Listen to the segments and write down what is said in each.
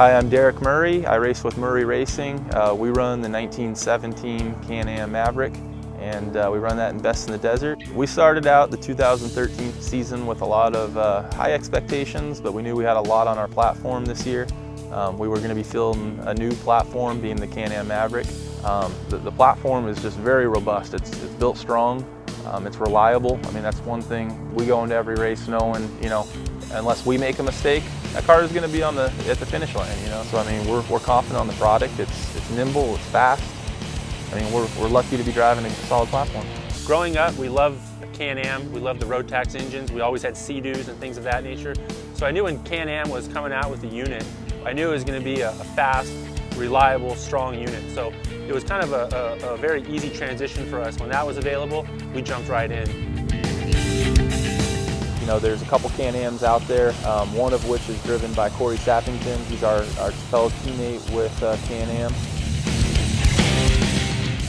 Hi, I'm Derek Murray. I race with Murray Racing. We run the 1917 Can-Am Maverick, and we run that in Best in the Desert. We started out the 2013 season with a lot of high expectations, but we knew we had a lot on our platform this year. We were going to be fielding a new platform, being the Can-Am Maverick. The platform is just very robust. It's built strong. It's reliable. I mean, that's one thing. We go into every race knowing, unless we make a mistake, that car is going to be at the finish line, So I mean, we're confident on the product. It's nimble, it's fast. I mean, we're lucky to be driving a solid platform. Growing up, we loved Can-Am. We loved the Road Tax engines. We always had Sea-Doos and things of that nature. So I knew when Can-Am was coming out with the unit, I knew it was going to be a fast, reliable, strong unit. So it was kind of a very easy transition for us. When that was available, we jumped right in. There's a couple Can-Ams out there, one of which is driven by Corey Sappington. He's our fellow teammate with Can-Am.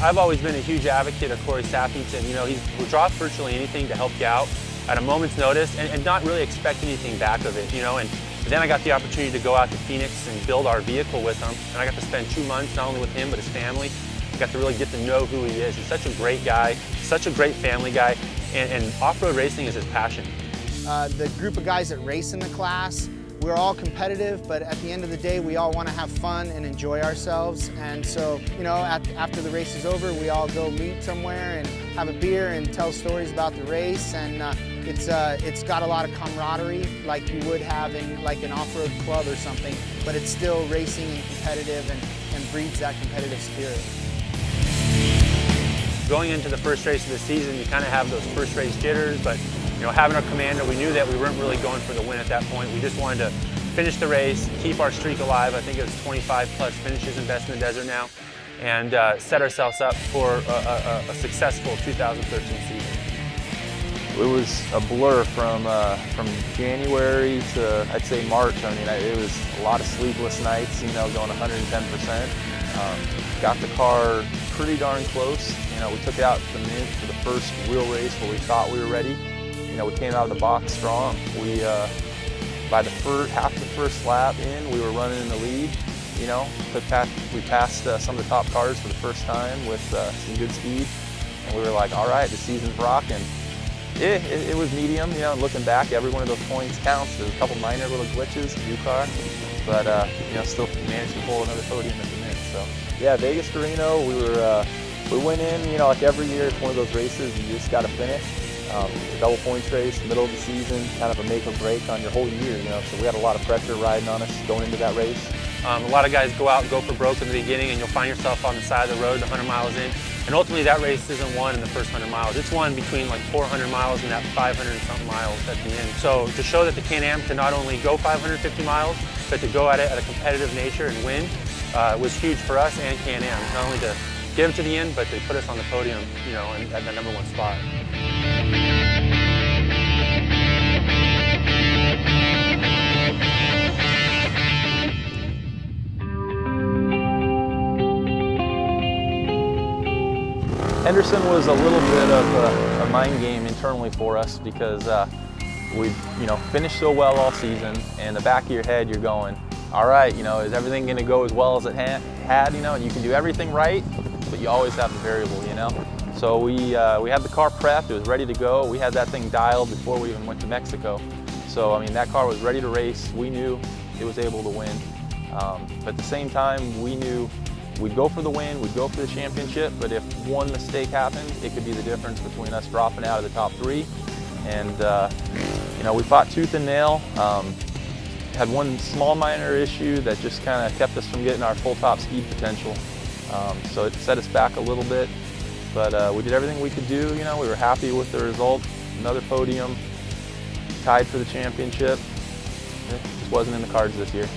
I've always been a huge advocate of Corey Sappington. He'll drop virtually anything to help you out at a moment's notice and not really expect anything back of it, And then I got the opportunity to go out to Phoenix and build our vehicle with him. And I got to spend 2 months not only with him, but his family. I got to really get to know who he is. He's such a great guy, such a great family guy, and off-road racing is his passion. The group of guys that race in the class, we're all competitive, but at the end of the day, we all want to have fun and enjoy ourselves. And so, after the race is over, we all go meet somewhere and have a beer and tell stories about the race. And it's got a lot of camaraderie, like you would have in like an off-road club or something, but it's still racing and competitive and breeds that competitive spirit. Going into the first race of the season, you kind of have those first race jitters, but having our commander, we knew that we weren't really going for the win at that point. We just wanted to finish the race, keep our streak alive. I think it was 25 plus finishes in Best in the Desert now, and set ourselves up for a successful 2013 season. It was a blur from January to, I'd say, March. I mean, it was a lot of sleepless nights, going 110%. Got the car pretty darn close. We took it out to the Mint for the first real race where we thought we were ready. We came out of the box strong. We, by half the first lap in, we were running in the lead. We passed some of the top cars for the first time with some good speed, and we were like, all right, the season's rocking. It was medium. Looking back, every one of those points counts. There's a couple minor little glitches, new car, but still managed to pull another podium at the Mint. So yeah, Vegas to Reno, we went in. Like every year, it's one of those races you just got to finish. A double points race, middle of the season, kind of a make or break on your whole year, So we had a lot of pressure riding on us going into that race. A lot of guys go out and go for broke in the beginning, and you'll find yourself on the side of the road 100 miles in. And ultimately, that race isn't won in the first 100 miles. It's won between like 400 miles and that 500 and something miles at the end. So to show that the Can-Am can not only go 550 miles, but to go at it at a competitive nature and win was huge for us and Can-Am. Not only to get them to the end, but they put us on the podium, at the #1 spot. Henderson was a little bit of a mind game internally for us because we finished so well all season, and in the back of your head you're going, all right, is everything going to go as well as it had, and you can do everything right, but you always have the variable, So we had the car prepped, it was ready to go. We had that thing dialed before we even went to Mexico. So I mean, that car was ready to race. We knew it was able to win. But at the same time, we knew we'd go for the win, we'd go for the championship, but if one mistake happened, it could be the difference between us dropping out of the top 3. And we fought tooth and nail. Had one small minor issue that just kind of kept us from getting our full top speed potential. So it set us back a little bit, but we did everything we could do. We were happy with the result. Another podium, tied for the championship. It just wasn't in the cards this year.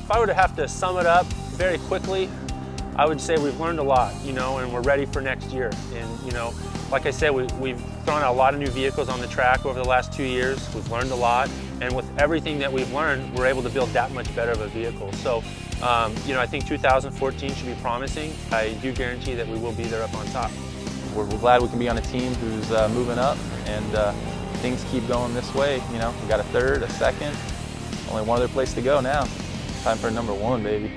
If I were to have to sum it up very quickly, I would say we've learned a lot, and we're ready for next year. And, like I said, we've thrown out a lot of new vehicles on the track over the last 2 years. We've learned a lot, and with everything that we've learned, we're able to build that much better of a vehicle. So You know, I think 2014 should be promising. I do guarantee that we will be there up on top. We're glad we can be on a team who's moving up, and things keep going this way. You know, we got a third, a second, only one other place to go now. Time for number one, baby.